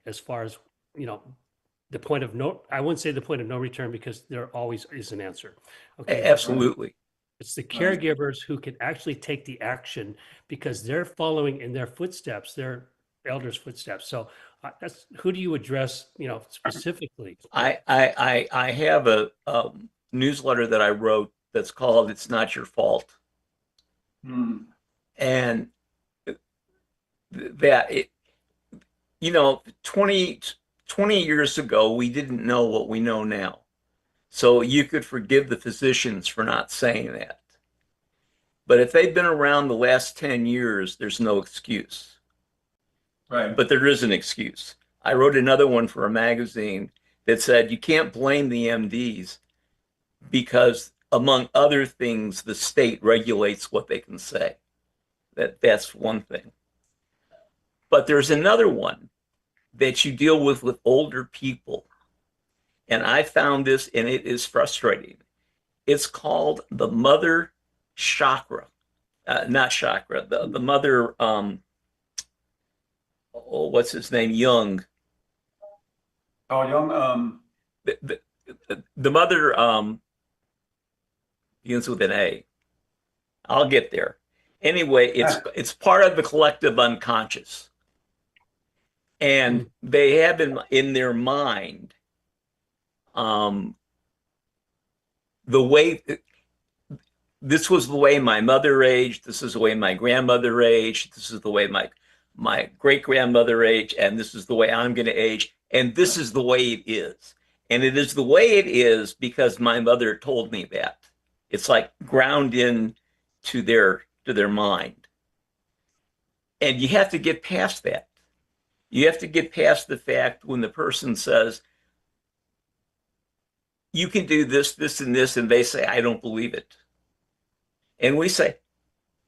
as far as, you know, the point of no, I wouldn't say the point of no return because there always is an answer. Okay, but Right. Absolutely. it's the Right. caregivers who can actually take the action because they're following in their footsteps, their elders' footsteps. So that's who do you address, you know, specifically? I have a newsletter that I wrote that's called "It's Not Your Fault," Hmm. and that it, you know, 20 years ago, we didn't know what we know now. So you could forgive the physicians for not saying that. But if they've been around the last 10 years, there's no excuse. Right. But there is an excuse. I wrote another one for a magazine that said you can't blame the MDs because, among other things, the state regulates what they can say. That's one thing. But there's another one that you deal with older people. And I found this, and it is frustrating. It's called the mother chakra, not chakra, the mother, oh, what's his name? Young. Carl Jung. The, the mother begins with an A. I'll get there. Anyway, it's part of the collective unconscious. And Mm. they have in their mind um, the way this was the way my mother aged. This is the way my grandmother aged. This is the way my great grandmother aged, and this is the way I'm going to age. And this is the way it is. And it is the way it is because my mother told me that. It's like ground in to their mind. And you have to get past that. You have to get past the fact when the person says, you can do this, this, and this, and they say, I don't believe it. And we say,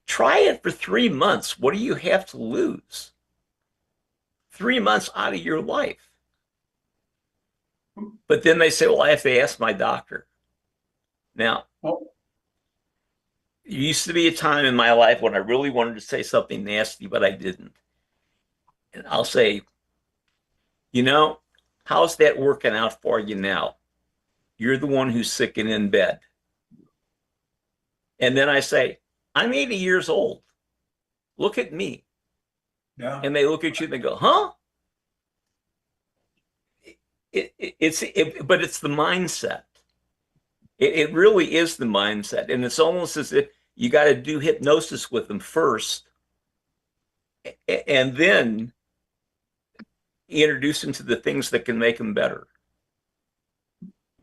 try it for 3 months. What do you have to lose? 3 months out of your life. But then they say, well, I have to ask my doctor. Now, Well, there used to be a time in my life when I really wanted to say something nasty, but I didn't. And I'll say, you know, how's that working out for you now? You're the one who's sick and in bed. And then I say, I'm 80 years old. Look at me. yeah. And they look at you and they go, huh? But it's the mindset. It really is the mindset. And it's almost as if you got to do hypnosis with them first and then introduce them to the things that can make them better.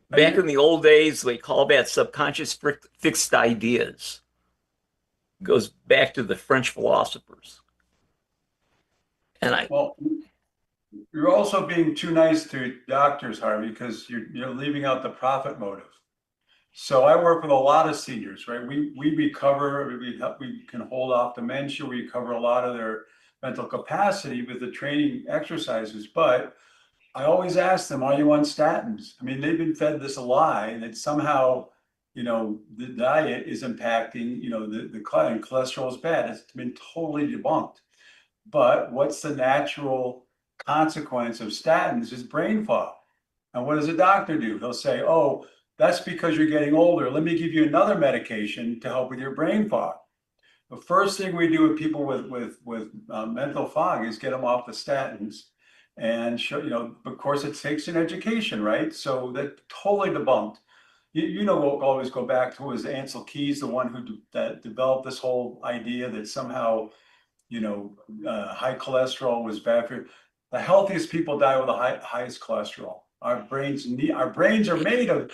Back in the old days, they call that subconscious fixed ideas. It goes back to the French philosophers. And I, Well, you're also being too nice to doctors, Harvey, because you're leaving out the profit motive. So I work with a lot of seniors, right? We recover, we can hold off dementia, we recover a lot of their mental capacity with the training exercises. But I always ask them, are you on statins? I mean, they've been fed this lie that somehow, the diet is impacting, the cholesterol is bad. It's been totally debunked. But what's the natural consequence of statins is brain fog. And what does a doctor do? He'll say, oh, that's because you're getting older. Let me give you another medication to help with your brain fog. The first thing we do with people with mental fog is get them off the statins and show, of course, it takes an education, right? So that totally debunked. We'll always go back to was Ansel Keys, the one that developed this whole idea that somehow high cholesterol was bad for you. The healthiest people die with the highest cholesterol. Our brains are made of,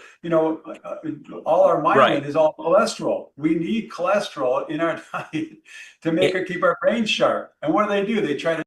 all our right. myelin is all cholesterol. We need cholesterol in our diet to keep our brains sharp. And what do? They try to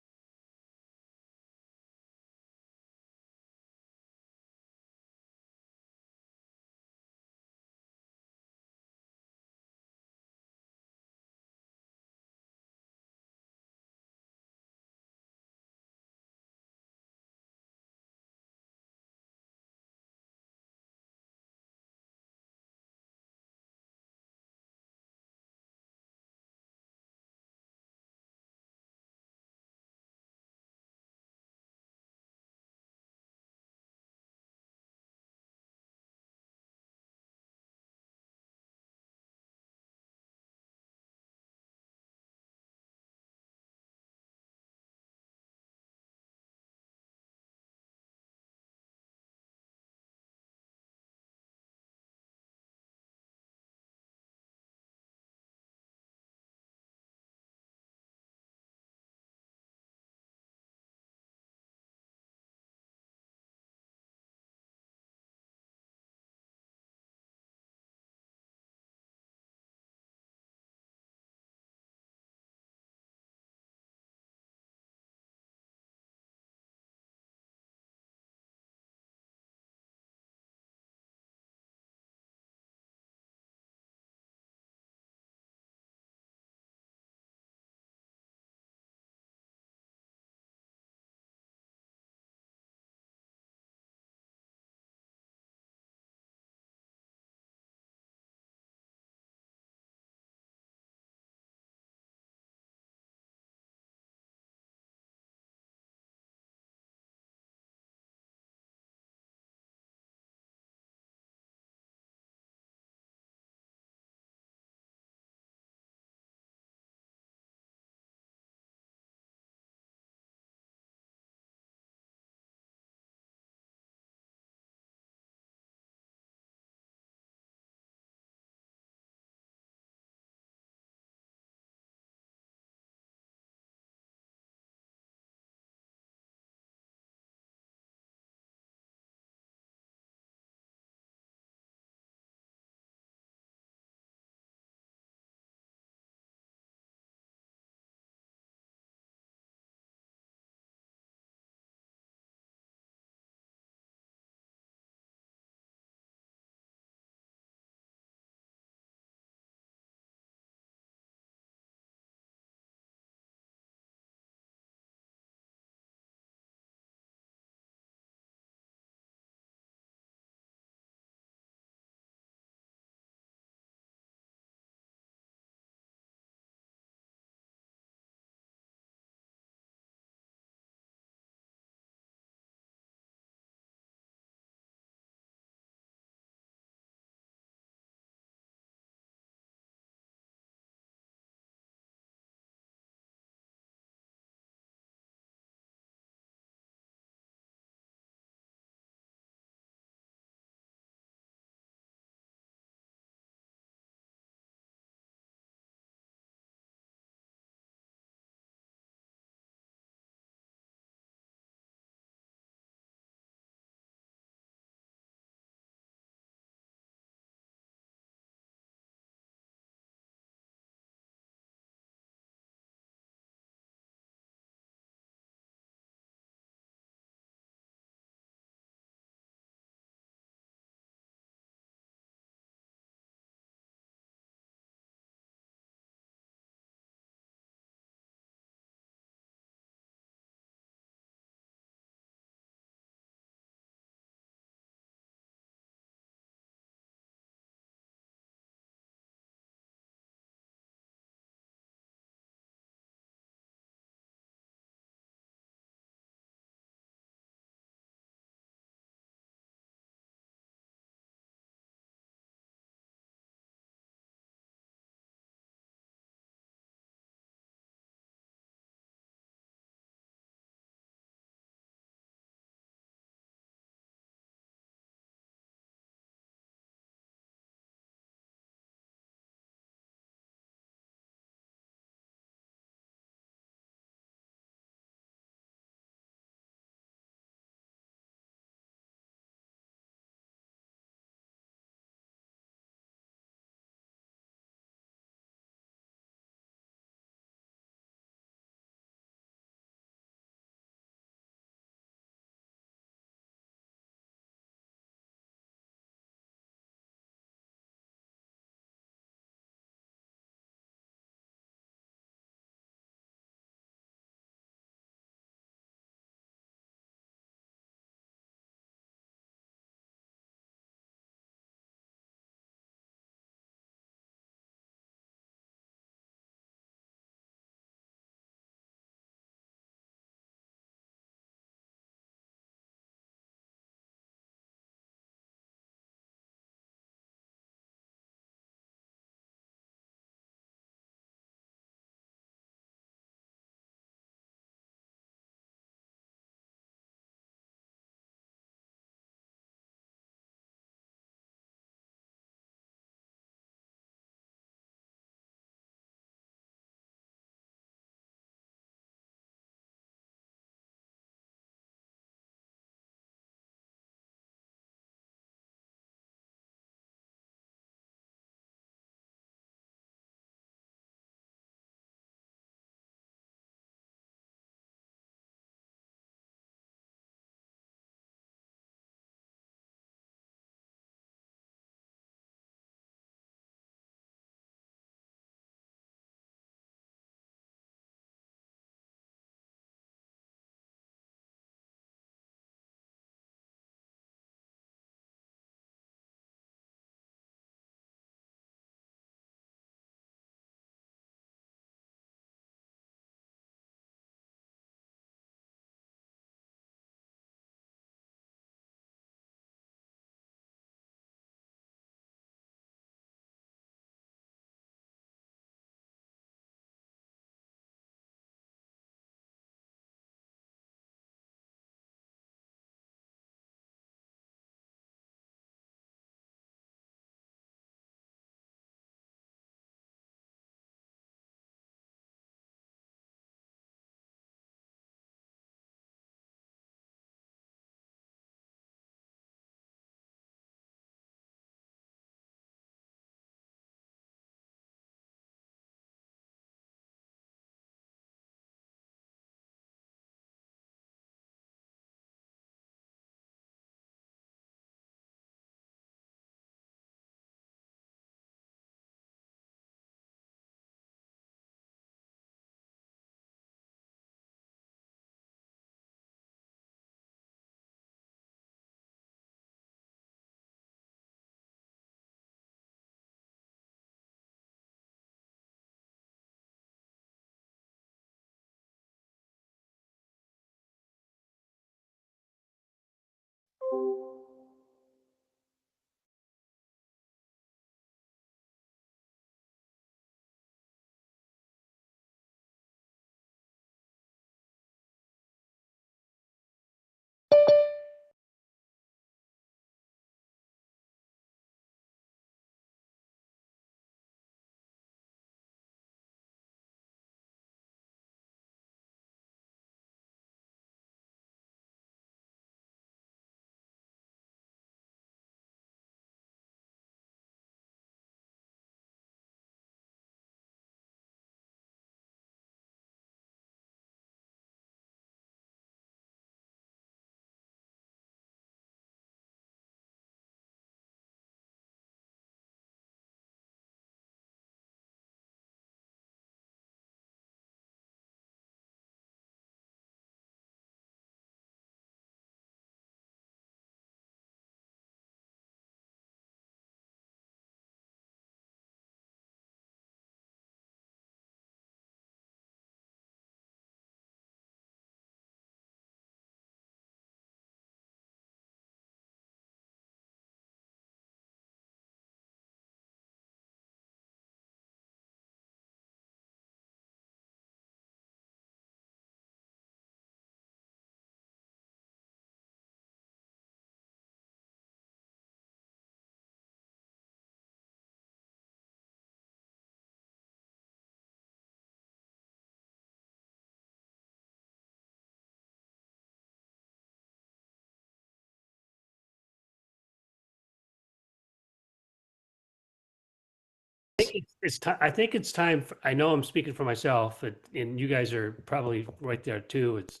it's time. I think it's time. I know I'm speaking for myself, and you guys are probably right there too. It's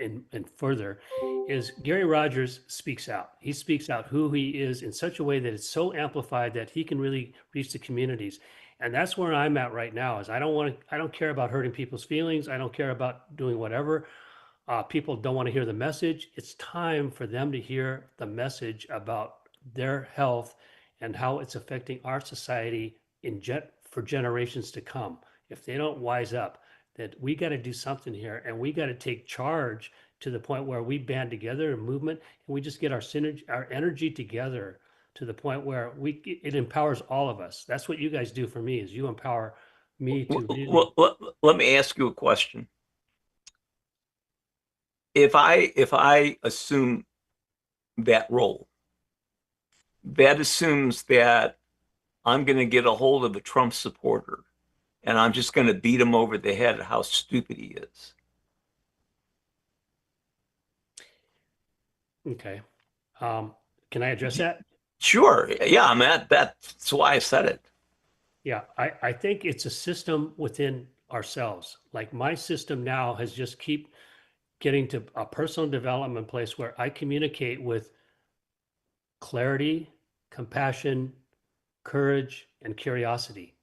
and further is Gary Rogers speaks out. He speaks out who he is in such a way that it's so amplified that he can really reach the communities. And that's where I'm at right now. Is I don't care about hurting people's feelings. I don't care about doing whatever. People don't want to hear the message. It's time for them to hear the message about their health and how it's affecting our society for generations to come. If they don't wise up, that we got to do something here, and we got to take charge to the point where we band together in movement, and we just get our synergy, our energy together to the point where it empowers all of us. That's what you guys do for me, is you empower me to really. Let me ask you a question. If I assume that role, that assumes that I'm going to get a hold of a Trump supporter and I'm just going to beat him over the head at how stupid he is. Okay. Can I address that? Sure. Yeah, I mean, that's why I said it. Yeah, I think it's a system within ourselves. Like my system now has just keep getting to a personal development place where I communicate with clarity, compassion, courage, and curiosity.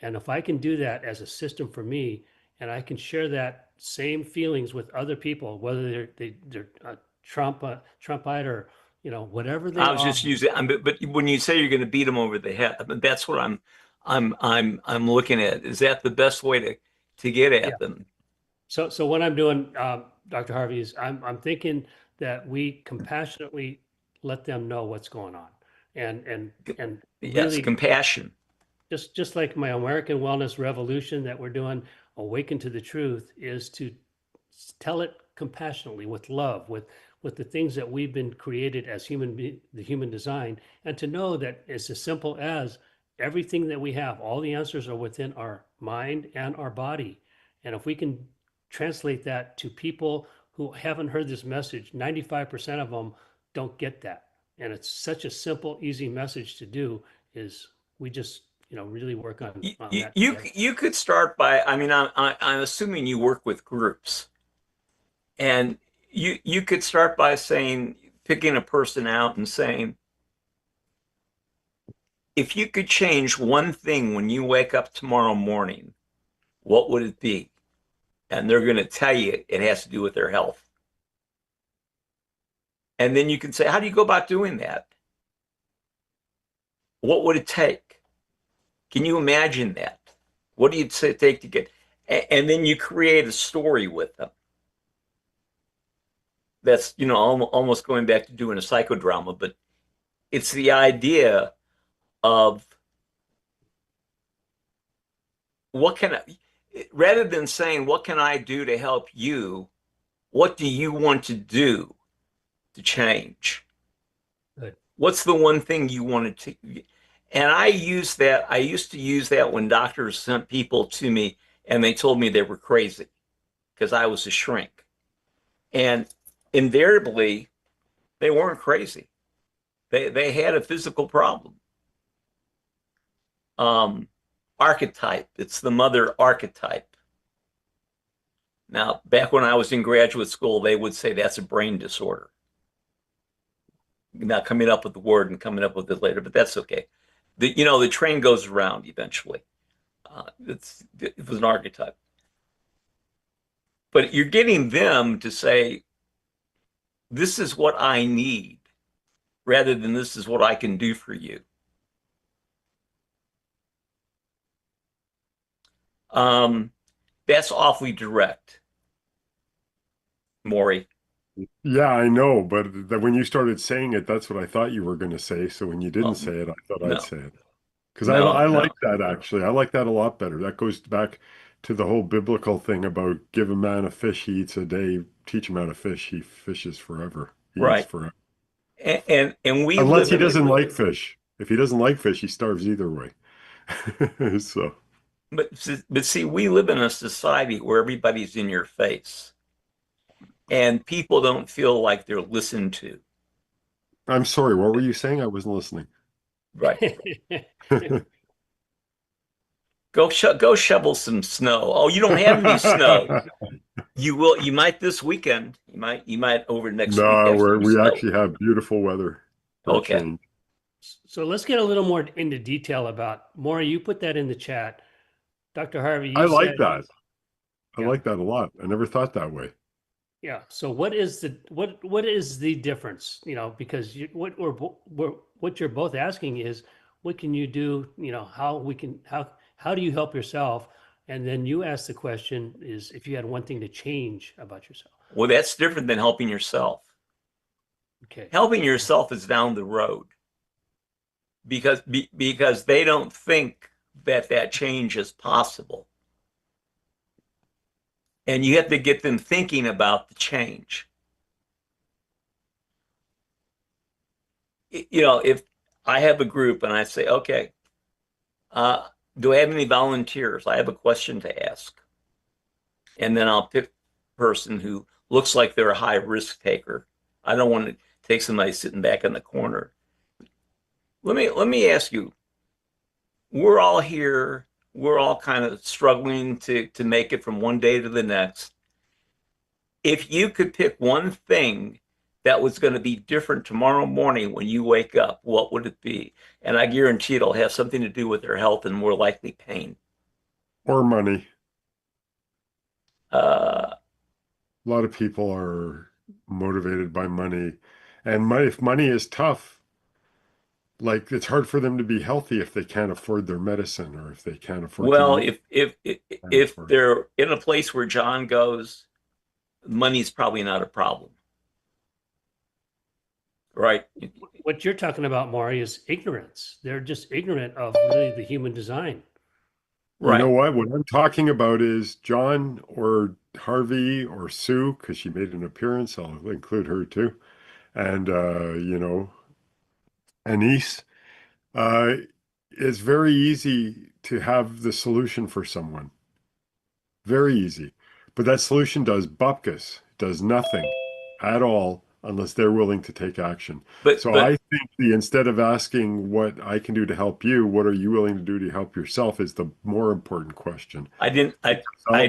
And if I can do that as a system for me, and I can share that same feelings with other people, whether they're Trumpite or whatever they I was are. just using, but when you say you're going to beat him over the head, I mean, that's what I'm looking at. Is that the best way to get Yeah. at them? So what I'm doing, Dr. Harvey, is I'm thinking that we compassionately let them know what's going on, and Yes, really compassion. just like my American Wellness Revolution that we're doing, Awaken to the Truth, is to tell it compassionately, with love, with the things that we've been created as the human design, and to know that it's as simple as everything that we have, all the answers are within our mind and our body. And if we can translate that to people who haven't heard this message, 95% of them don't get that. And it's such a simple, easy message to do, is we just really work on that together. You could start by, I mean, I'm assuming you work with groups, and you could start by saying, picking a person out and saying, if you could change one thing when you wake up tomorrow morning, what would it be? And they're going to tell you it has to do with their health. And then you can say, how do you go about doing that? What would it take? Can you imagine that? What do you take to get? And then you create a story with them. That's, almost going back to doing a psychodrama, but it's the idea of rather than saying, what can I do to help you? What do you want to do to change? Good. What's the one thing you wanted to? And I used to use that when doctors sent people to me and they told me they were crazy because I was a shrink. And invariably, they weren't crazy. They had a physical problem. Archetype. It's the mother archetype. Now, back when I was in graduate school, they would say that's a brain disorder. Not coming up with the word and coming up with it later, but that's okay. The train goes around eventually. It was an archetype. But you're getting them to say, this is what I need, rather than this is what I can do for you. That's awfully direct, Maury. Yeah, I know, but when you started saying it, that's what I thought you were going to say. So when you didn't Oh, say it, I thought no, I'd say it. Because no, I no. like that actually. I like that a lot better. That goes back to the whole biblical thing about give a man a fish, he eats a day. Teach him how to fish, he fishes forever. He eats Right. forever. And we Unless live he in doesn't like fish. If he doesn't like fish, he starves either way. So but see, we live in a society where everybody's in your face and people don't feel like they're listened to. I'm sorry, what were you saying? I wasn't listening. Right. Go shovel some snow. Oh, you don't have any snow. You will. You might this weekend. You might over next week No, have some we snow. actually have beautiful weather for a Okay. change. So let's get a little more into detail about Maury. You put that in the chat. Dr. Harvey, I you like said, that. I yeah, like that a lot. I never thought that way. yeah. So what is the difference? Because what you're both asking is, what can you do? How do you help yourself? And then you ask the question is, if you had one thing to change about yourself. Well, that's different than helping yourself. Okay. Helping yourself is down the road because they don't think that change is possible. And you have to get them thinking about the change. If I have a group and I say, okay, do I have any volunteers? I have a question to ask. And then I'll pick a person who looks like they're a high risk taker. I don't want to take somebody sitting back in the corner. Let me ask you, we're all here, we're all kind of struggling to make it from one day to the next. If you could pick one thing that was going to be different tomorrow morning when you wake up, what would it be? And I guarantee it'll have something to do with their health and more likely pain. Or money. Uh, A lot of people are motivated by money. And money, if money is tough, like it's hard for them to be healthy if they can't afford their medicine or if they can't afford to well, eat. if they're in a place where John goes, money's probably not a problem, right? What you're talking about, Maury, is ignorance. They're just ignorant of really the human design. You know Right. what? I'm talking about is John or Harvey or Sue, because she made an appearance. I'll include her too. And, Anise. Uh, it's very easy to have the solution for someone. Very easy. But that solution does bupkis, does nothing at all unless they're willing to take action. But So but I think instead of asking what I can do to help you, what are you willing to do to help yourself is the more important question. I didn't I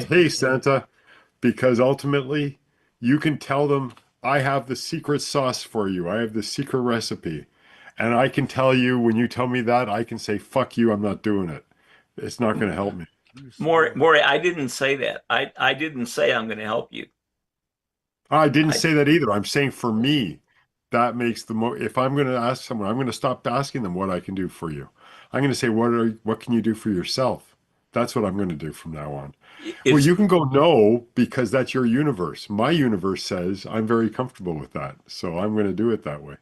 Hey, Santa, because ultimately you can tell them, I have the secret sauce for you. I have the secret recipe. And I can tell you when you tell me that, I can say, fuck you, I'm not doing it. It's not going to help me. More I didn't say that. I didn't say I'm going to help you. I didn't I say that either. I'm saying for me, that makes if I'm going to ask someone, I'm going to stop asking them what I can do for you. I'm going to say, what can you do for yourself? That's what I'm going to do from now on. Well, it's you can go no because that's your universe. My universe says I'm very comfortable with that. So I'm going to do it that way.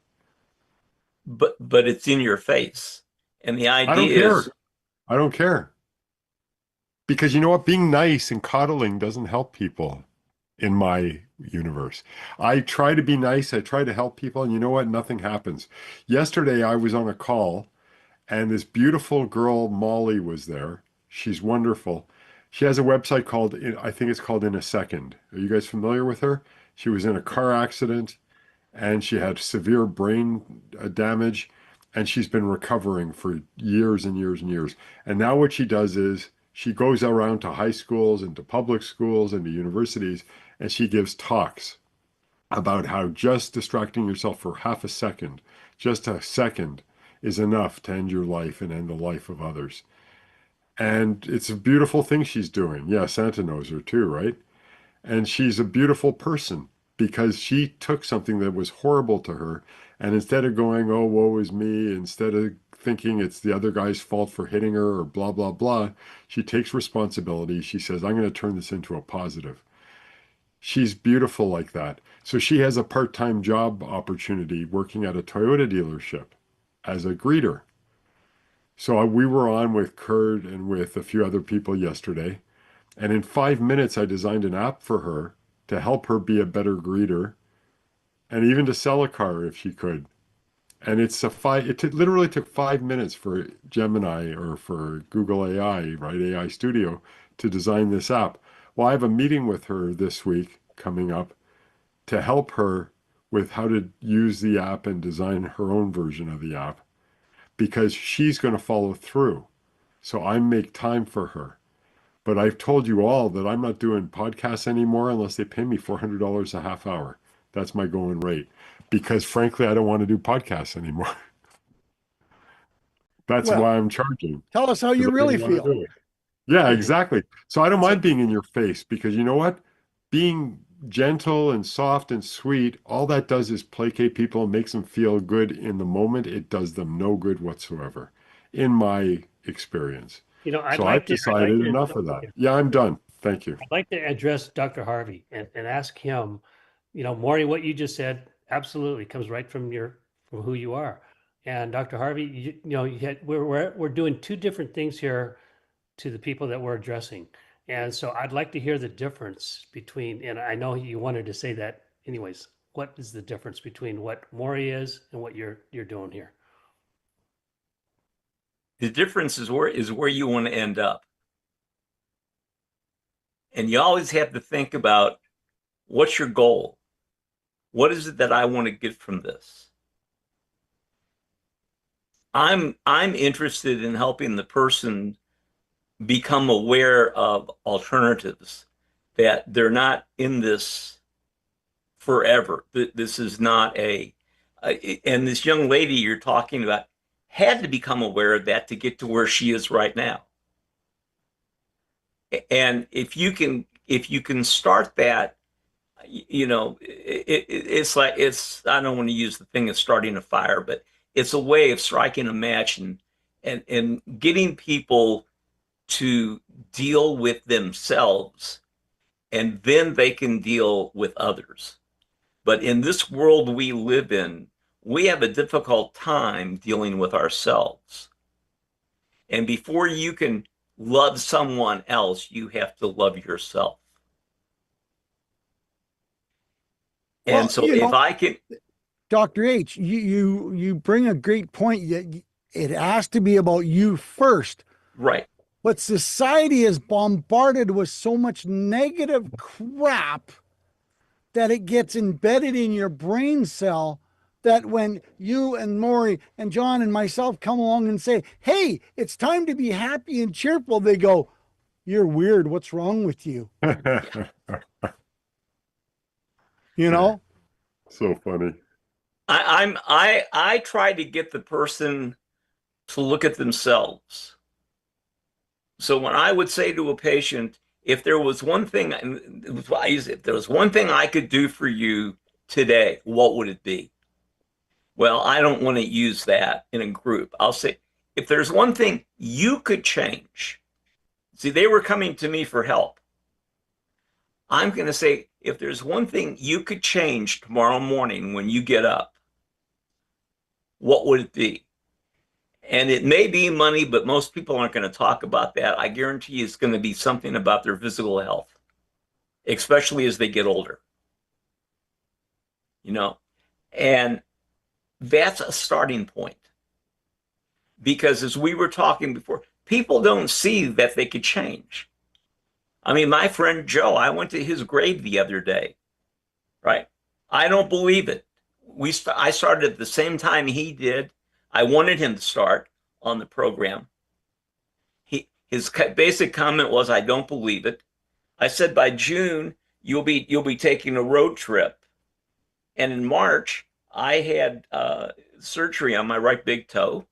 but it's in your face. And the I don't idea care. is I don't care. Because you know what? Being nice and coddling doesn't help people in my universe. I try to be nice. I try to help people. And you know what? Nothing happens. Yesterday, I was on a call and this beautiful girl, Molly, was there. She's wonderful. She has a website called, I think it's called In a Second. Are you guys familiar with her? She was in a car accident and she had severe brain damage and she's been recovering for years and years and years. And now what she does is she goes around to high schools and to public schools and to universities and she gives talks about how just distracting yourself for half a second, just a second, is enough to end your life and end the life of others. And it's a beautiful thing she's doing. Yeah, Santa knows her too, right? And she's a beautiful person because she took something that was horrible to her. And instead of going, oh, woe is me, instead of thinking it's the other guy's fault for hitting her or blah, blah, blah, she takes responsibility. She says, I'm going to turn this into a positive. She's beautiful like that. So she has a part-time job opportunity working at a Toyota dealership as a greeter. So we were on with Kurt and with a few other people yesterday. And in 5 minutes, I designed an app for her to help her be a better greeter and even to sell a car if she could. And literally took 5 minutes for Gemini or for Google AI, right? AI Studio to design this app. Well, I have a meeting with her this week coming up to help her with how to use the app and design her own version of the app because she's going to follow through. So I make time for her. But I've told you all that I'm not doing podcasts anymore unless they pay me $400 a half hour. That's my going rate. Because frankly, I don't want to do podcasts anymore. That's Well, why I'm charging, tell us how because you I really don't want to feel. do it. Yeah, exactly. So I don't So mind being in your face because you know what? Being gentle and soft and sweet, all that does is placate people and makes them feel good in the moment. It does them no good whatsoever, in my experience. I'd So I've like to, I'd like decided to, enough of that. Yeah, I'm done. Thank you. I'd like to address Dr. Harvey and ask him, Maury, what you just said absolutely comes right from from who you are. And Dr. Harvey, we're doing two different things here to the people that we're addressing. And so I'd like to hear the difference between, and I know you wanted to say that anyways, what is the difference between what Maury is and what you're doing here? The difference is where you want to end up. And you always have to think about what's your goal? What is it that I want to get from this? I'm interested in helping the person become aware of alternatives, that they're not in this forever. This is not and this young lady you're talking about had to become aware of that to get to where she is right now. And if you can start that, it's like, I don't want to use the thing of starting a fire, but it's a way of striking a match and getting people to deal with themselves, and then they can deal with others. But in this world we live in, we have a difficult time dealing with ourselves. And before you can love someone else, you have to love yourself. Well, And so if I can, Dr. H, you bring a great point. It has to be about you first. right, But society is bombarded with so much negative crap that it gets embedded in your brain cell, that when you and Maury and John and myself come along and say, hey, it's time to be happy and cheerful, they go, you're weird. What's wrong with you? You know? So funny. I try to get the person to look at themselves. So when I would say to a patient, if there was one thing, if there was one thing I could do for you today, what would it be? Well, I don't want to use that in a group. I'll say, if there's one thing you could change. See, they were coming to me for help. I'm going to say, if there's one thing you could change tomorrow morning when you get up, what would it be? And it may be money, but most people aren't going to talk about that. I guarantee you it's going to be something about their physical health, especially as they get older. And that's a starting point. Because as we were talking before, people don't see that they could change. I mean, my friend Joe, I went to his grave the other day, right? I don't believe it. I started at the same time he did. I wanted him to start on the program. His basic comment was, "I don't believe it." I said, "By June, you'll be taking a road trip." And in March, I had surgery on my right big toe,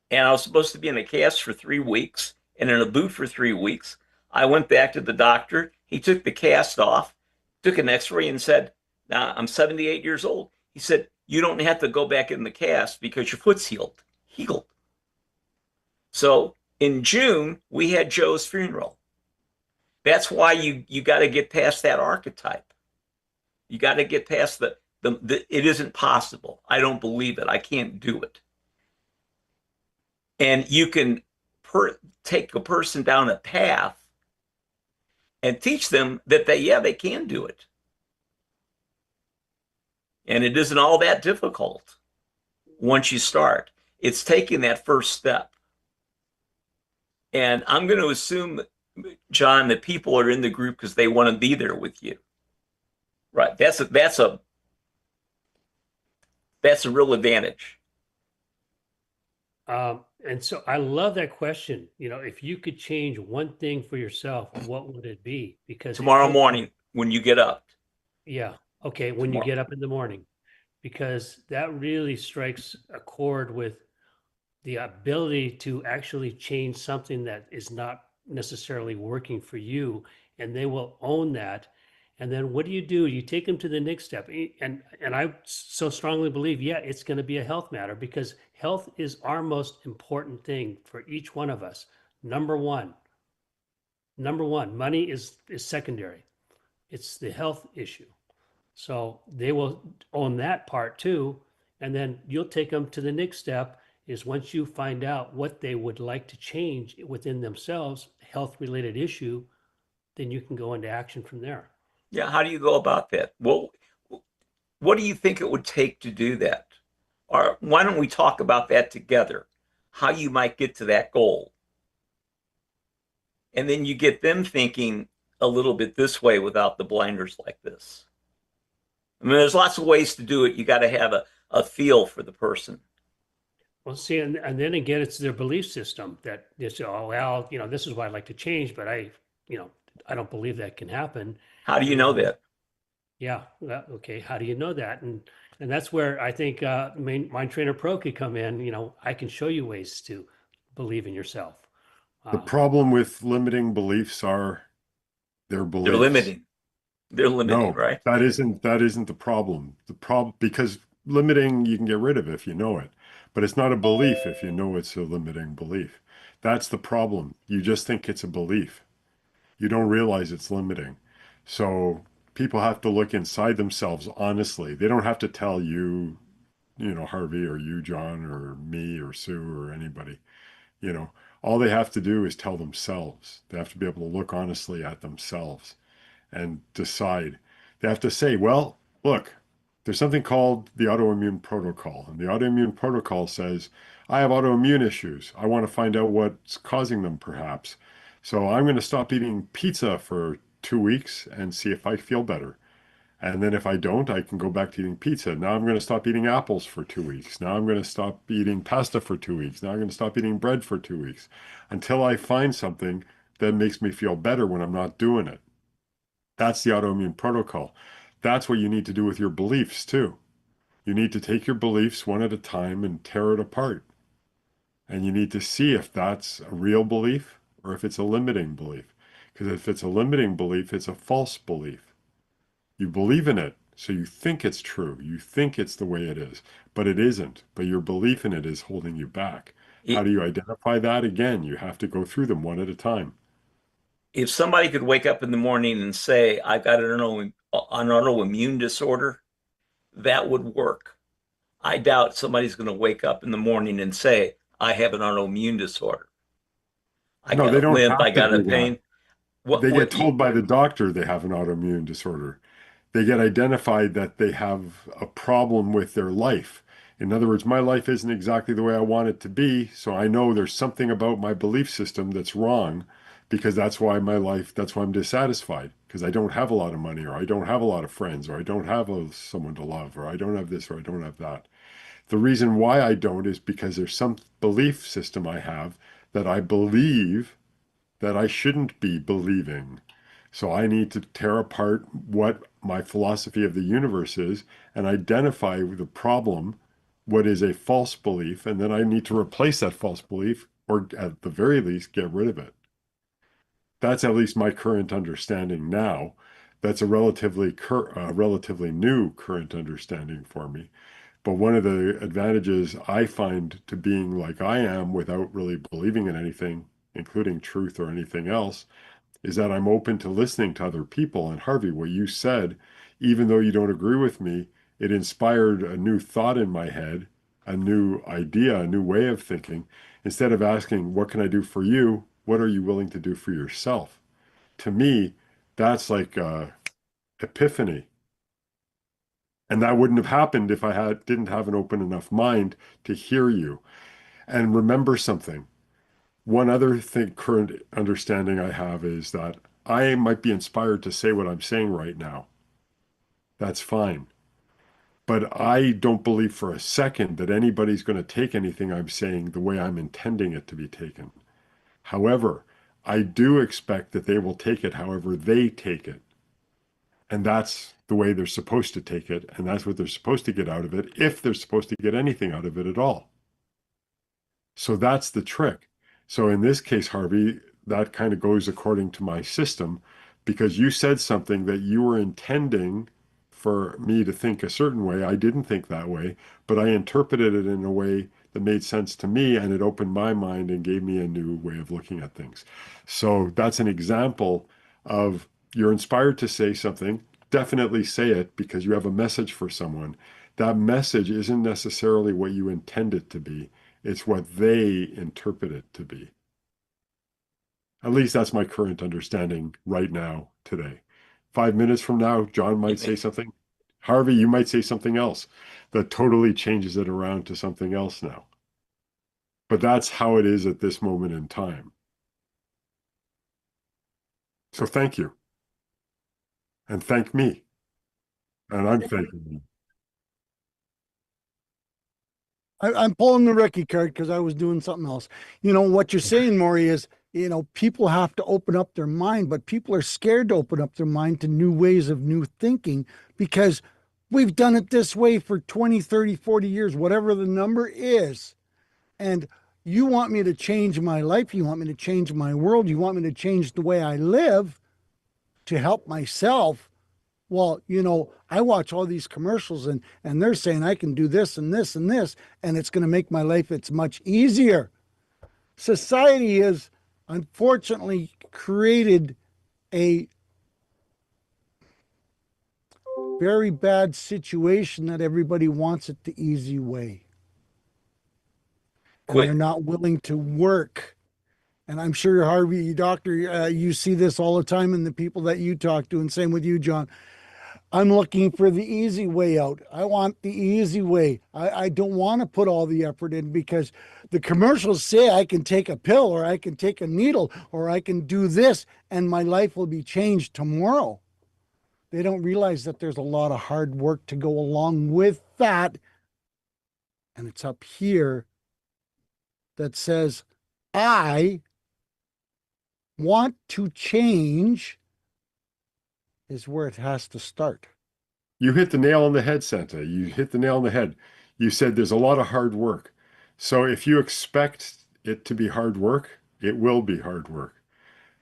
and I was supposed to be in a cast for 3 weeks and in a boot for 3 weeks. I went back to the doctor. He took the cast off, took an X-ray, and said, "Now I'm 78 years old." He said, "You don't have to go back in the cast because your foot's healed." So in June, we had Joe's funeral. That's why you got to get past that archetype. You got to get past the it isn't possible. I don't believe it. I can't do it. And you can take a person down a path and teach them that they can do it. And it isn't all that difficult once you start. It's taking that first step. And I'm going to assume, John, that people are in the group because they want to be there with you. Right. That's a real advantage. And so I love that question. You know, if you could change one thing for yourself, what would it be? Because it Tomorrow could, morning when you get up. yeah. Okay. When you Tomorrow. get up in the morning, because that really strikes a chord with the ability to actually change something that is not necessarily working for you, and they will own that. And then what do? You take them to the next step. And I so strongly believe, yeah, it's going to be a health matter because health is our most important thing for each one of us. Number one, number one, money is secondary. It's the health issue. So they will own that part too. And then you'll take them to the next step is once you find out what they would like to change within themselves, health related issue, then you can go into action from there. Yeah, how do you go about that? Well, what do you think it would take to do that? Or why don't we talk about that together? How you might get to that goal. And then you get them thinking a little bit this way without the blinders like this. I mean, there's lots of ways to do it. You got to have a feel for the person. Well, see, and then again, it's their belief system that they say, oh, well, this is what I'd like to change, but I don't believe that can happen. How do you And know then that? yeah. Okay. How do you know that? And that's where I think Mind Trainer Pro could come in. I can show you ways to believe in yourself. The Uh, problem with limiting beliefs are their They're beliefs. limiting. They're limiting, No, right? that isn't the problem. The problem because limiting you can get rid of if you know it, but it's not a belief if you know it's a limiting belief. That's the problem. You just think it's a belief. You don't realize it's limiting. So people have to look inside themselves honestly. They don't have to tell you, Harvey or you, John, or me or Sue or anybody. You know, all they have to do is tell themselves. They have to be able to look honestly at themselves and decide. They have to say, well, look, there's something called the autoimmune protocol. And the autoimmune protocol says, I have autoimmune issues. I want to find out what's causing them, perhaps. So I'm going to stop eating pizza for 2 weeks and see if I feel better. And then if I don't, I can go back to eating pizza. Now I'm going to stop eating apples for 2 weeks. Now I'm going to stop eating pasta for 2 weeks. Now I'm going to stop eating bread for 2 weeks until I find something that makes me feel better when I'm not doing it. That's the autoimmune protocol. That's what you need to do with your beliefs too. You need to take your beliefs one at a time and tear it apart. And you need to see if that's a real belief or if it's a limiting belief. Because if it's a limiting belief, it's a false belief. You believe in it, so you think it's true. You think it's the way it is, but it isn't. But your belief in it is holding you back. How do you identify that? Again, you have to go through them one at a time. If somebody could wake up in the morning and say, I've got an autoimmune disorder, that would work. I doubt somebody's going to wake up in the morning and say, I have an autoimmune disorder. I No, got they a don't limp, I have to got a do that. pain. What They get what you, told by the doctor they have an autoimmune disorder. They get identified that they have a problem with their life. In other words, my life isn't exactly the way I want it to be, so I know there's something about my belief system that's wrong because that's why I'm dissatisfied because I don't have a lot of money or I don't have a lot of friends or I don't have someone to love or I don't have this or I don't have that. The reason why I don't is because there's some belief system I have that I believe that I shouldn't be believing. So I need to tear apart what my philosophy of the universe is and identify the problem, what is a false belief, and then I need to replace that false belief or at the very least get rid of it. That's at least my current understanding now. That's a relatively new current understanding for me. But one of the advantages I find to being like I am without really believing in anything, including truth or anything else, is that I'm open to listening to other people. And Harvey, what you said, even though you don't agree with me, it inspired a new thought in my head, a new idea, a new way of thinking. Instead of asking, what can I do for you? What are you willing to do for yourself? To me, that's like epiphany. And that wouldn't have happened if didn't have an open enough mind to hear you. And remember something. One other thing, current understanding I have is that I might be inspired to say what I'm saying right now. That's fine. But I don't believe for a second that anybody's going to take anything I'm saying the way I'm intending it to be taken. However, I do expect that they will take it however they take it. And that's the way they're supposed to take it. And that's what they're supposed to get out of it, if they're supposed to get anything out of it at all. So that's the trick. So in this case, Harvey, that kind of goes according to my system because you said something that you were intending for me to think a certain way. I didn't think that way, but I interpreted it in a way that made sense to me and it opened my mind and gave me a new way of looking at things. So that's an example of you're inspired to say something. Definitely say it because you have a message for someone. That message isn't necessarily what you intend it to be. It's what they interpret it to be. At least that's my current understanding right now, today. 5 minutes from now, John might say something. Harvey, you might say something else that totally changes it around to something else now. But that's how it is at this moment in time. So thank you. And thank me. And I'm thanking you. I'm pulling the Ricky card because I was doing something else. You know, what you're saying, Maury, is, you know, people have to open up their mind, but people are scared to open up their mind to new ways of new thinking because we've done it this way for 20, 30, 40 years, whatever the number is. And you want me to change my life. You want me to change my world. You want me to change the way I live to help myself. Well, you know, I watch all these commercials and they're saying I can do this and this and this, and it's going to make my life, it's much easier. Society has unfortunately created a very bad situation that everybody wants it the easy way. And they're Quit. not willing to work. And I'm sure, Harvey, doctor, you see this all the time in the people that you talk to, and same with you, John. I'm looking for the easy way out. I want the easy way. I don't want to put all the effort in because the commercials say I can take a pill or I can take a needle or I can do this and my life will be changed tomorrow. They don't realize that there's a lot of hard work to go along with that. And it's up here that says, I want to change is where it has to start. You hit the nail on the head, Santa. You hit the nail on the head. You said there's a lot of hard work. So if you expect it to be hard work, it will be hard work.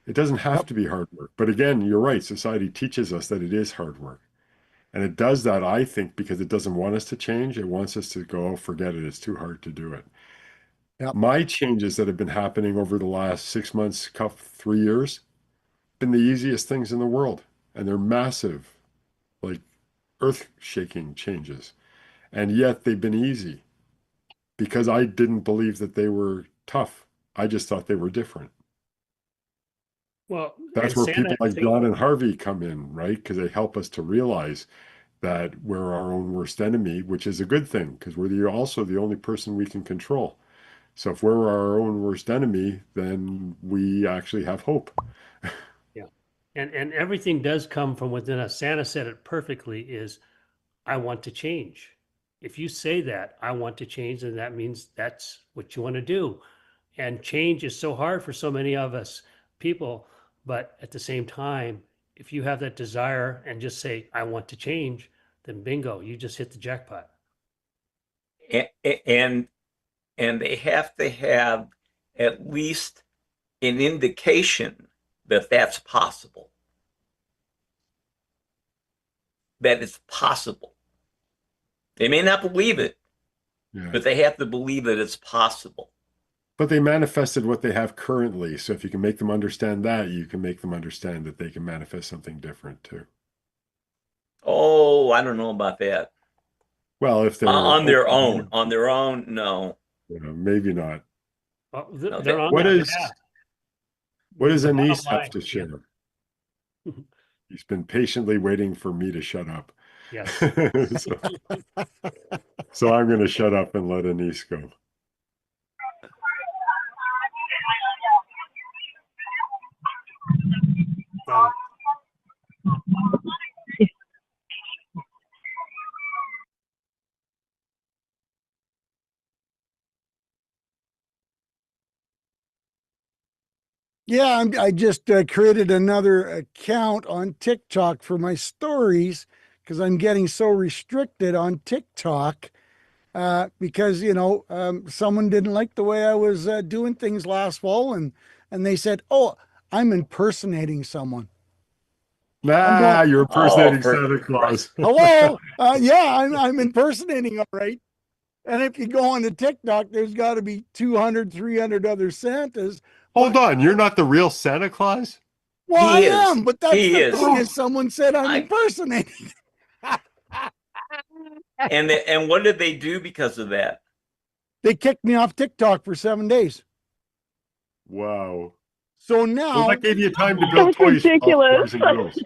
It doesn't have Yep. to be hard work. But again, you're right. Society teaches us that it is hard work. And it does that, I think, because it doesn't want us to change. It wants us to go, oh, forget it. It's too hard to do it. Yep. My changes that have been happening over the last 6 months, 3 years, been the easiest things in the world. And they're massive, like earth-shaking changes. And yet they've been easy because I didn't believe that they were tough. I just thought they were different. Well, That's and where Santa, people like John and Harvey come in, right? Because they help us to realize that we're our own worst enemy, which is a good thing because we're also the only person we can control. So if we're our own worst enemy, then we actually have hope. yeah, and everything does come from within us. Santa said it perfectly. Is I want to change. If you say that I want to change, then that means that's what you want to do. And change is so hard for so many of us people. But at the same time, if you have that desire and just say, I want to change, then bingo, you just hit the jackpot. And and they have to have at least an indication that that's possible. That it's possible. They may not believe it, Yeah. but they have to believe that it's possible. But they manifested what they have currently. So if you can make them understand that, you can make them understand that they can manifest something different too. Oh, I don't know about that. Well, if they're On their own, no, maybe not. Well, no. they're on What that is path. what does The bottom Anise have line, to yeah. share? He's been patiently waiting for me to shut up. Yes. so, so I'm going to shut up and let Anise go. Yeah, I just created another account on TikTok for my stories because I'm getting so restricted on TikTok because someone didn't like the way I was doing things last fall, and they said, "Oh, I'm impersonating someone." I'm going, Nah, you're Oh, impersonating Santa Claus. "Hello, yeah, I'm impersonating, all right." And if you go on to TikTok, there's got to be 200, 300 other Santas. Hold But on, you're not the real Santa Claus? well, I he is. am. But that's He the is. thing is, someone said I'm I impersonating. and what did they do because of that? They kicked me off TikTok for 7 days. Wow. So Well, now, that gave you time to build That's toys for all the ridiculous. boys and girls.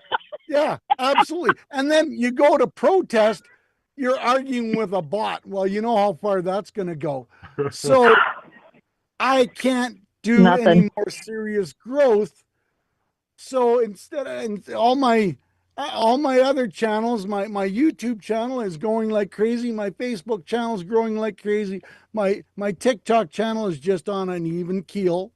yeah, absolutely. And then you go to protest, you're arguing with a bot. Well, you know how far that's going to go. So I can't do any Nothing. more serious growth. So instead of and all my other channels, my YouTube channel is going like crazy. My Facebook channel is growing like crazy. My TikTok channel is just on an even keel.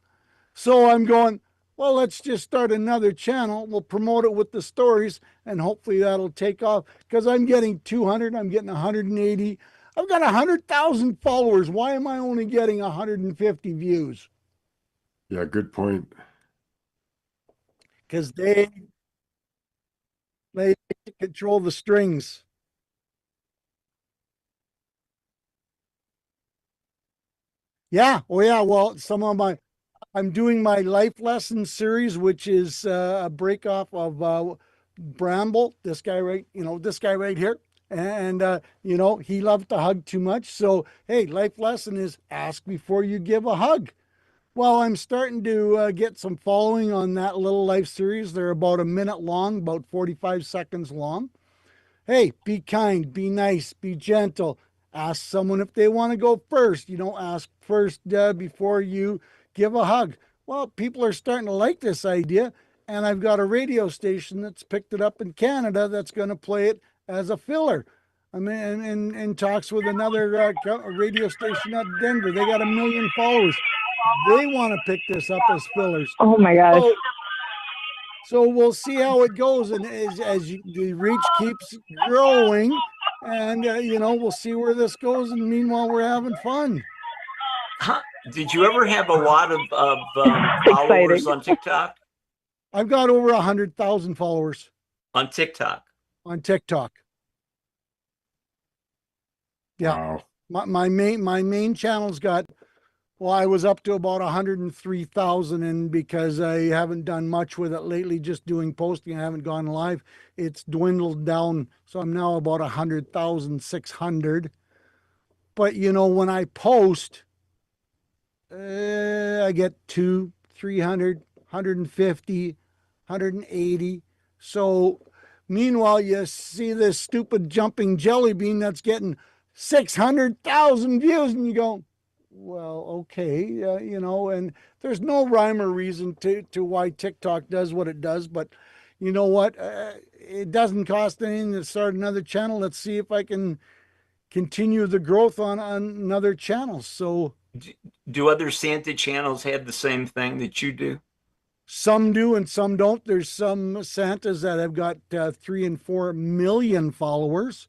So I'm going, well, let's just start another channel. We'll promote it with the stories and hopefully that'll take off because I'm getting 200, I'm getting 180. I've got 100,000 followers. Why am I only getting 150 views? Yeah, good point. Because they control the strings. Yeah. Oh, yeah. Well, I'm doing my life lesson series, which is a break off of Bramble. This guy right here. And, he loved to hug too much. So, hey, life lesson is ask before you give a hug. Well, I'm starting to get some following on that little life series. They're about a minute long, about 45 seconds long. Hey, be kind, be nice, be gentle. Ask someone if they want to go first. You don't ask first before you give a hug. Well, people are starting to like this idea, and I've got a radio station that's picked it up in Canada that's going to play it as a filler. I mean, in talks with another radio station out of Denver. They got 1 million followers. They want to pick this up as fillers. Oh my gosh. So we'll see how it goes, and the reach keeps growing, and we'll see where this goes. And meanwhile, we're having fun. Huh? Did you ever have a lot of followers Exciting. on TikTok? I've got over 100,000 followers On TikTok. on TikTok. Yeah, Wow. my main channel's got. Well, I was up to about 103,000, and because I haven't done much with it lately, just doing posting, I haven't gone live. It's dwindled down, so I'm now about 100,600. But when I post, I get 200, 300, 150, 180. So meanwhile, you see this stupid jumping jelly bean that's getting 600,000 views, and you go, well, okay, and there's no rhyme or reason to why TikTok does what it does, but you know what? It doesn't cost anything to start another channel. Let's see if I can continue the growth on another channel. So Do other Santa channels have the same thing that you do? some do and some don't. There's some Santas that have got 3 and 4 million followers.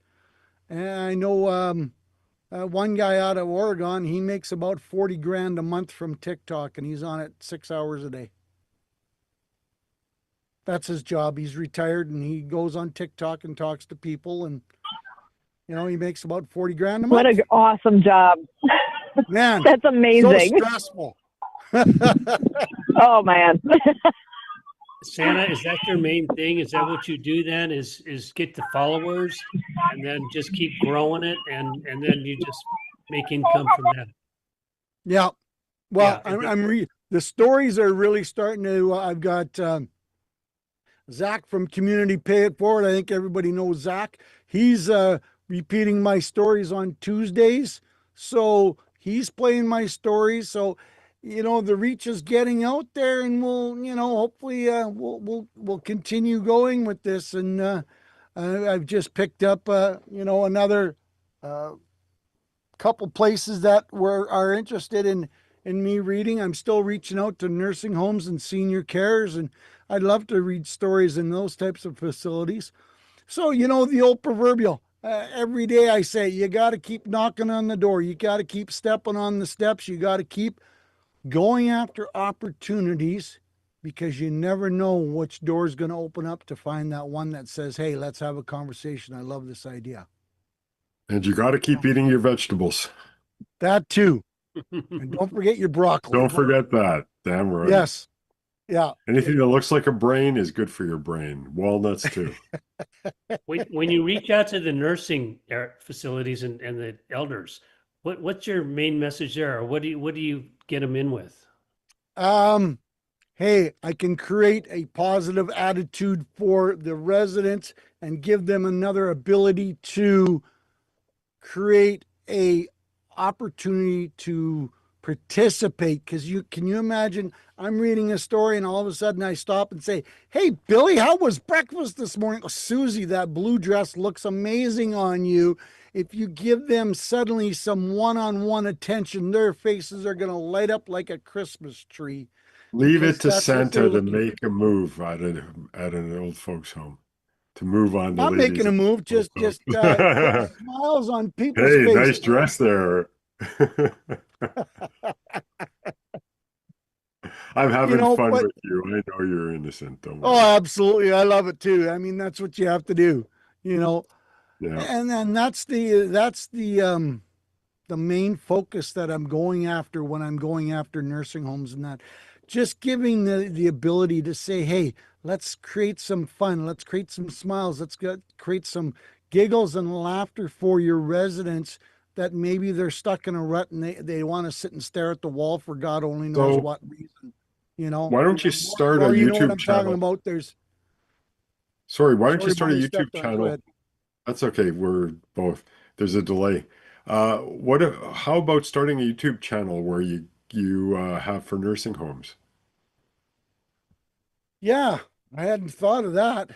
And I know one guy out of Oregon, he makes about 40 grand a month from TikTok, and he's on it 6 hours a day. That's his job. He's retired and he goes on TikTok and talks to people, and he makes about 40 grand a What month. an awesome job. Man, That's so amazing. stressful. Oh man. Santa, is that your main thing? Is that what you do then? Is get the followers and then just keep growing it, and then you just make income from that? Yeah. Well, Yeah. the stories are really starting to. I've got Zach from Community Pay It Forward. I think everybody knows Zach. He's repeating my stories on Tuesdays, so he's playing my stories. So, the reach is getting out there, and we'll, hopefully, we'll continue going with this. And I've just picked up, another couple places that are interested in in me reading. I'm still reaching out to nursing homes and senior cares, and I'd love to read stories in those types of facilities. So, the old proverbial, every day I say, you got to keep knocking on the door. You got to keep stepping on the steps. You got to keep going after opportunities, because you never know which door is going to open up to find that one that says, hey, let's have a conversation. I love this idea. And you got to keep eating your vegetables. That too. And don't forget your broccoli. Don't forget that. Damn right. Yes. Yeah. Anything that looks like a brain is good for your brain. Walnuts too. When you reach out to the nursing facilities and the elders, what's your main message there? Or what do you get them in with? Hey, I can create a positive attitude for the residents and give them another ability to create a opportunity to participate. Because can you imagine, I'm reading a story and all of a sudden I stop and say, hey Billy, how was breakfast this morning? Oh, Susie, that blue dress looks amazing on you. If you give them suddenly some one-on-one attention, their faces are going to light up like a Christmas tree. Leave Because it to that's what they're Santa to looking make a move at an old folks home. To move on the Not ladies. making a move, just putting smiles on people's Hey, faces. nice dress there. I'm having fun but with you. I know you're innocent. Don't oh, worry. absolutely, I love it too. I mean, that's what you have to do, Yeah. and then that's the main focus that I'm going after when I'm going after nursing homes, and that just giving the ability to say, hey, let's create some fun, let's create some smiles, create some giggles and laughter for your residents, that maybe they're stuck in a rut and they want to sit and stare at the wall for God only knows So what reason, you know why don't you start a or you know what YouTube I'm talking channel? about. There's Sorry, why don't you Sorry, start a buddy, YouTube stepped on. Go channel? ahead. That's okay. We're both. There's a delay. How about starting a YouTube channel where you have for nursing homes? Yeah, I hadn't thought of that.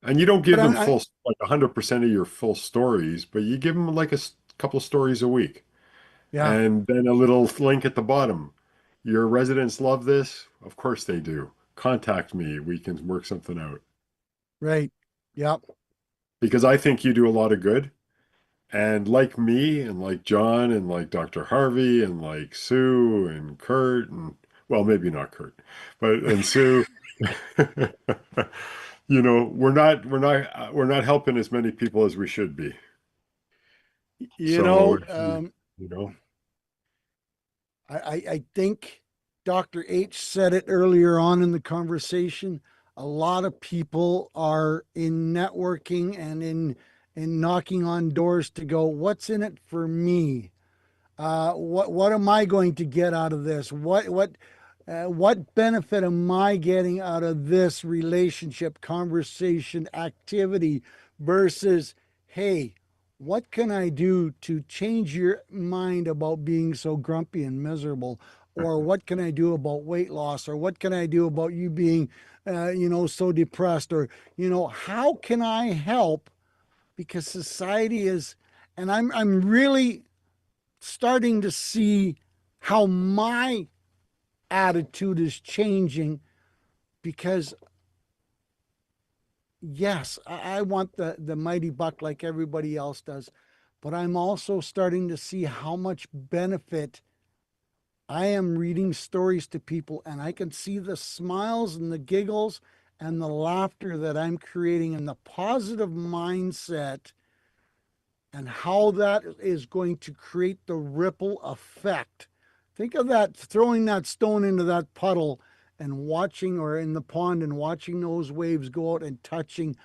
And you don't give But them I full, like 100% of your full stories, but you give them like couple stories a week. yeah, And then a little link at the bottom. Your residents love this? Of course they do. Contact me. We can work something out. right. Yep. Because I think you do a lot of good. And like me, and like John, and like Dr. Harvey, and like Sue, and Kurt, and well, maybe not Kurt, but and Sue, we're not helping as many people as we should be. You So, know, if you, you know, I think Dr. H said it earlier on in the conversation. A lot of people are in networking and in knocking on doors to go, what's in it for me? What am I going to get out of this? What benefit am I getting out of this relationship, conversation, activity versus, hey, what can I do to change your mind about being so grumpy and miserable? Or what can I do about weight loss? Or what can I do about you being, so depressed? Or, how can I help? Because society is, and I'm really starting to see how my attitude is changing, because yes, I want the mighty buck like everybody else does, but I'm also starting to see how much benefit I am reading stories to people, and I can see the smiles and the giggles and the laughter that I'm creating and the positive mindset, and how that is going to create the ripple effect. Think of that, throwing that stone into that puddle and watching, or in the pond, and watching those waves go out and touching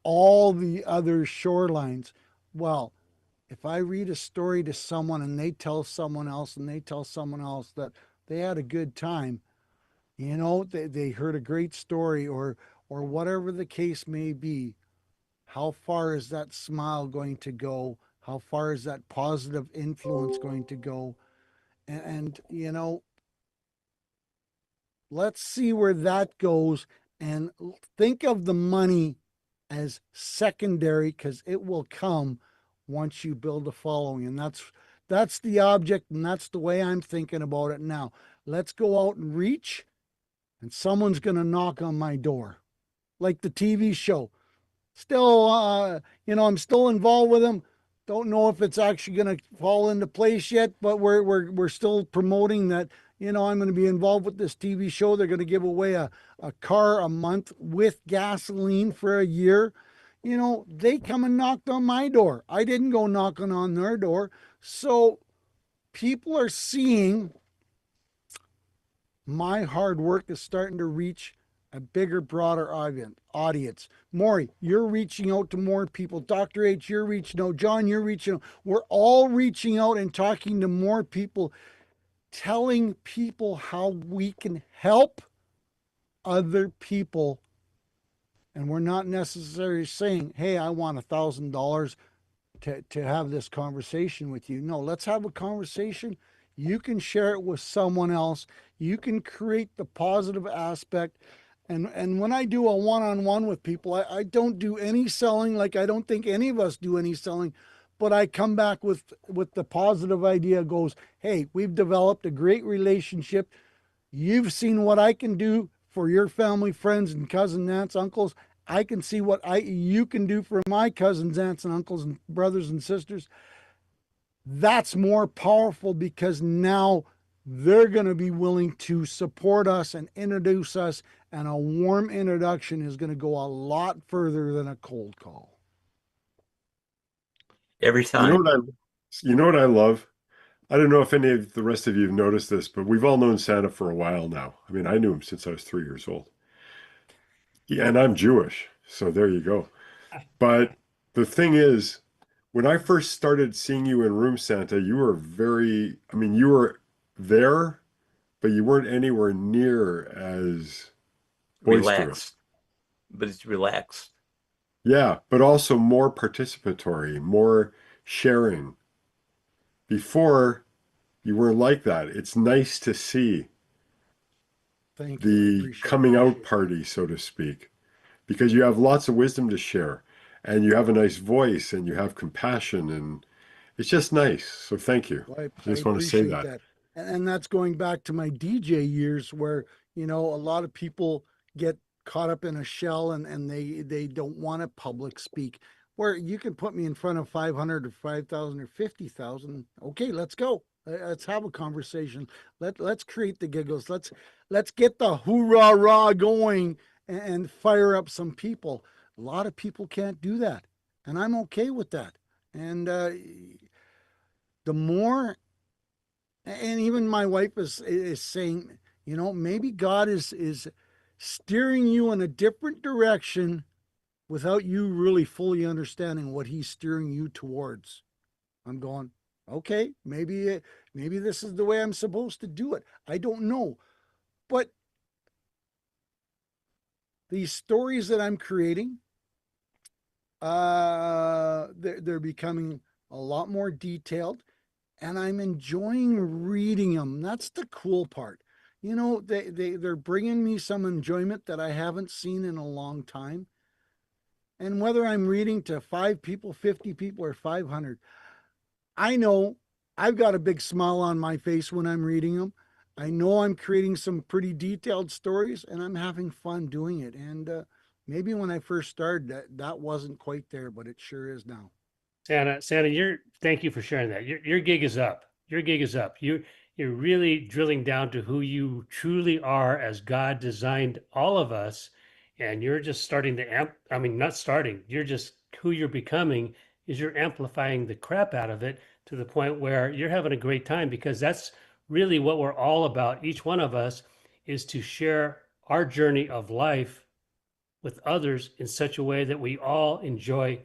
all the other shorelines. Well, if I read a story to someone and they tell someone else and they tell someone else that they had a good time, they heard a great story, or whatever the case may be, how far is that smile going to go? How far is that positive influence going to go? And let's see where that goes, and think of the money as secondary, because it will come once you build a following. And That's the object, and that's the way I'm thinking about it now. Let's go out and reach, and someone's going to knock on my door, like the TV show. Still, I'm still involved with them. Don't know if it's actually going to fall into place yet, but we're still promoting that. I'm going to be involved with this TV show. They're going to give away a car a month with gasoline for a year. They come and knocked on my door. I didn't go knocking on their door. So people are seeing my hard work is starting to reach a bigger, broader audience. Maury, you're reaching out to more people. Dr. H, you're reaching out. John, you're reaching out. We're all reaching out and talking to more people, telling people how we can help other people. And we're not necessarily saying, hey, I want $1,000 to have this conversation with you. No, let's have a conversation. You can share it with someone else. You can create the positive aspect. And when I do a one-on-one with people, I don't do any selling. Like, I don't think any of us do any selling, but I come back with the positive idea goes, hey, we've developed a great relationship. You've seen what I can do for your family, friends, and cousins, aunts, uncles. I can see what you can do for my cousins, aunts, and uncles, and brothers and sisters. That's more powerful because now they're going to be willing to support us and introduce us. And a warm introduction is going to go a lot further than a cold call. Every time. You know what I love? I don't know if any of the rest of you have noticed this, but we've all known Santa for a while now. I mean, I knew him since I was 3 years old. Yeah, and I'm Jewish, so there you go. But the thing is, when I first started seeing you in Room Santa, you were you were there, but you weren't anywhere near as boisterous. Relaxed. But it's relaxed. Yeah, but also more participatory, more sharing. Before, you weren't like that. It's nice to see Thank you. I the appreciate coming it. out party, so to speak, because you have lots of wisdom to share and you have a nice voice and you have compassion, and it's just nice. So thank you. Well, I I just want to say appreciate that. that. And that's going back to my DJ years where, a lot of people get caught up in a shell and they don't want to public speak. Where you can put me in front of 500 or 5,000 or 50,000. Okay, let's go. Let's have a conversation. Let's create the giggles. Let's get the hoorah rah going and fire up some people. A lot of people can't do that, and I'm okay with that. And the more, and even my wife is saying, maybe God is steering you in a different direction without you really fully understanding what he's steering you towards. I'm going, okay, maybe this is the way I'm supposed to do it. I don't know. But these stories that I'm creating, they're becoming a lot more detailed, and I'm enjoying reading them. That's the cool part. They're bringing me some enjoyment that I haven't seen in a long time. And whether I'm reading to 5 people, 50 people, or 500, I know I've got a big smile on my face when I'm reading them. I know I'm creating some pretty detailed stories, and I'm having fun doing it. And maybe when I first started, that wasn't quite there, but it sure is now. Santa, thank you for sharing that. Your gig is up. Your gig is up. You're really drilling down to who you truly are as God designed all of us, and you're just starting to not starting. You're just who you're becoming is you're amplifying the crap out of it to the point where you're having a great time, because that's really what we're all about. Each one of us is to share our journey of life with others in such a way that we all enjoy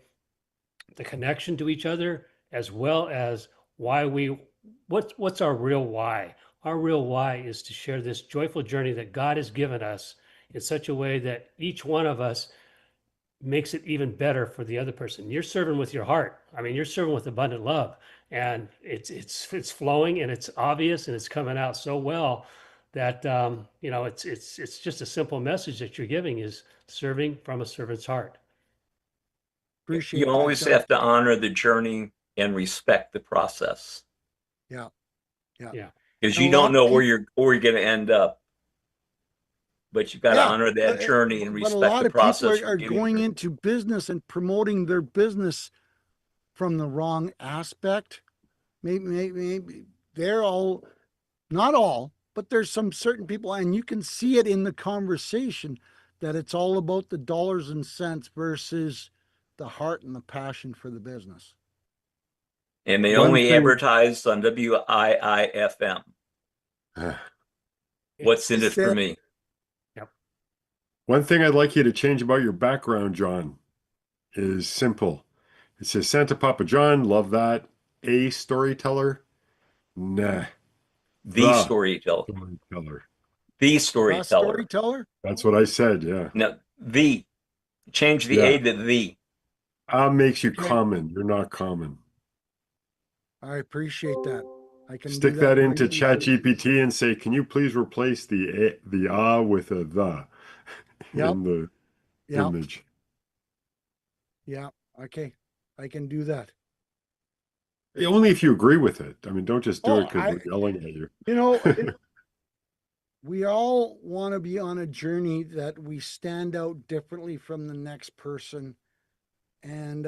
the connection to each other, as well as what's our real why. Our real why is to share this joyful journey that God has given us in such a way that each one of us makes it even better for the other person. You're serving with your heart. You're serving with abundant love, and it's flowing, and it's obvious, and it's coming out so well that it's just a simple message that you're giving is serving from a servant's heart. Appreciate You that, always John. have to honor the journey and respect the process. Yeah. Because And you a lot don't of know people, where you're going to end up. But you've got to yeah, honor that journey and but a respect lot the of people process you're are getting going through. into business and promoting their business from the wrong aspect. Maybe they're all, not all, but there's some certain people, and you can see it in the conversation that it's all about the dollars and cents versus the heart and the passion for the business. And they One only thing, advertise on WIIFM. What's in it for Said- me? one thing I'd like you to change about your background, John, is simple. It says Santa Papa John, love that. A storyteller? Nah. The The storyteller. storyteller. The The storyteller. storyteller? That's what I said, yeah. No, the. Change the Yeah. A to the. Makes you Okay. common. You're not common. I appreciate that. I can do Stick that right into easily. ChatGPT and say, can you please replace the with a the Yep. in the Yep. image? Yeah. Okay. I can do that. Only if you agree with it. I mean, don't just do it Oh, because we're yelling at you. you know, we all want to be on a journey that we stand out differently from the next person. And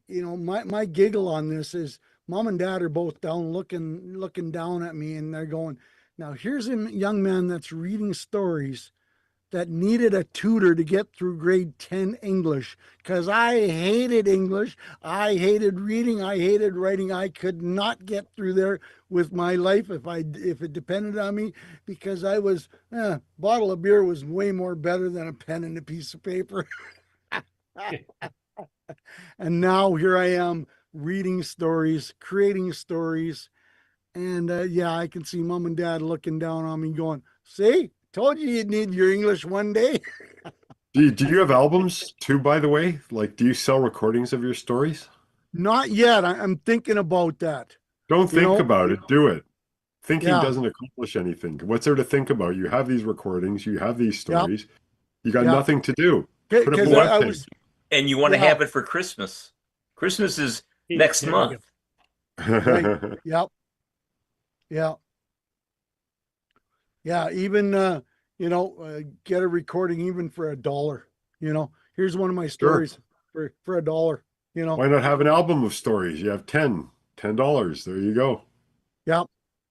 my giggle on this is mom and dad are both down looking down at me, and they're going, now here's a young man that's reading stories that needed a tutor to get through grade 10 English, because I hated English. I hated reading. I hated writing. I could not get through there with my life if it depended on me, because I was, bottle of beer was way more better than a pen and a piece of paper. And now here I am reading stories, creating stories. And I can see mom and dad looking down on me going, see, told you you'd need your English one day. Do you have albums too, by the way? Like, do you sell recordings of your stories? Not yet. I'm thinking about that. Don't You think know? about it. Do it. Thinking Yeah. doesn't accomplish anything. What's there to think about? You have these recordings, you have these Yep. stories. You got Yeah. nothing to do. Put up a Because I webpage. was, And you want to Yeah. have it for Christmas. Christmas is next There you month. right. Yep. Yeah. Yeah. Even, get a recording even for $1. Here's one of my stories for $1. Why not have an album of stories? You have $10. There you go. Yep.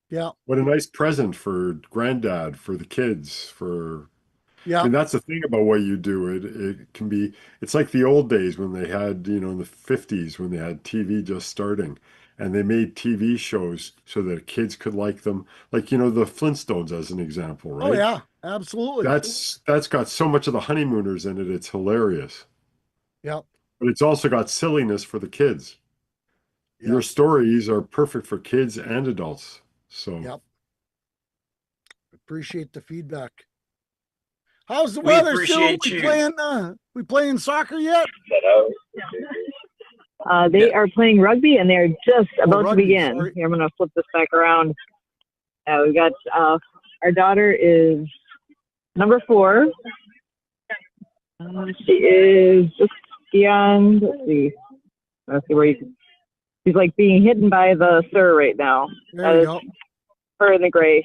Yeah. What a nice present for granddad, for the kids, I Yeah. mean, that's the thing about what you do. It can be, it's like the old days when they had, in the 50s when they had TV just starting and they made TV shows so that kids could like them. Like, the Flintstones as an example, Oh right? yeah. Absolutely. That's got so much of the honeymooners in it. It's hilarious. Yep. But it's also got silliness for the kids. Your Yep. stories are perfect for kids and adults. So Yep. Appreciate the feedback. How's the We weather, Sue? appreciate We you. playing soccer yet? They are playing rugby, and they're just about to rugby, begin. sorry. Here, I'm going to flip this back around. We got our daughter is number 4. She is just beyond. Let's see where she's like being hidden by the sir right now. There you go. Her in the gray.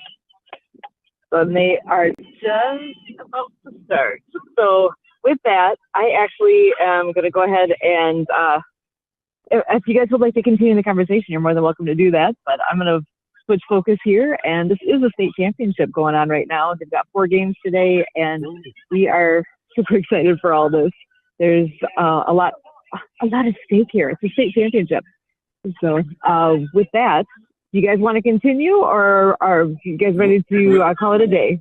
So they are just about to start. So with that, I actually am going to go ahead and if you guys would like to continue the conversation, you're more than welcome to do that. But I'm going to switch focus here. And this is a state championship going on right now. They've got 4 games today, and we are super excited for all this. There's a lot at stake here. It's a state championship. So with that, you guys want to continue, or are you guys ready to call it a day?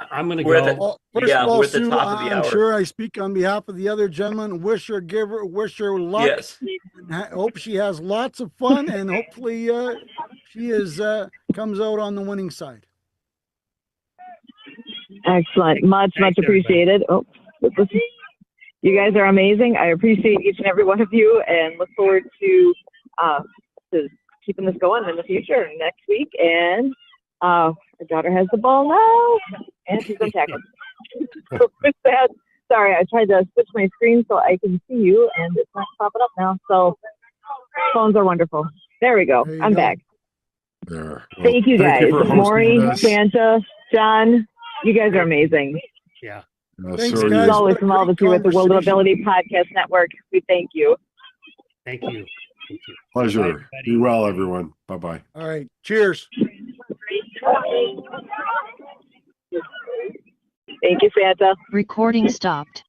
I'm going to We're at go. the- Well, first Yeah, of all, we're at the Sue, top of the I'm hour. sure I speak on behalf of the other gentleman. Wish her luck. Yes. Hope she has lots of fun, and hopefully she comes out on the winning side. Excellent. Much Thanks, everybody. appreciated. Oh, you guys are amazing. I appreciate each and every one of you, and look forward to keeping this going in the future next week. And our daughter has the ball now, and she's going to tackle. So with that, sorry, I tried to switch my screen so I can see you, and it's not popping up now. So phones are wonderful. There we go. There you I'm go. back. There. Well, Thank you thank you guys. for hosting Maury, this. Santa, John, you guys are amazing. Yeah. Thanks, So are guys. As you. always, What a from all of us great here at the World of conversation. Ability Podcast Network, we thank you. Thank you. Thank you. Pleasure. Bye, Be everybody. well, everyone. Bye-bye. All right. Cheers. Thank you, Santa. Recording stopped.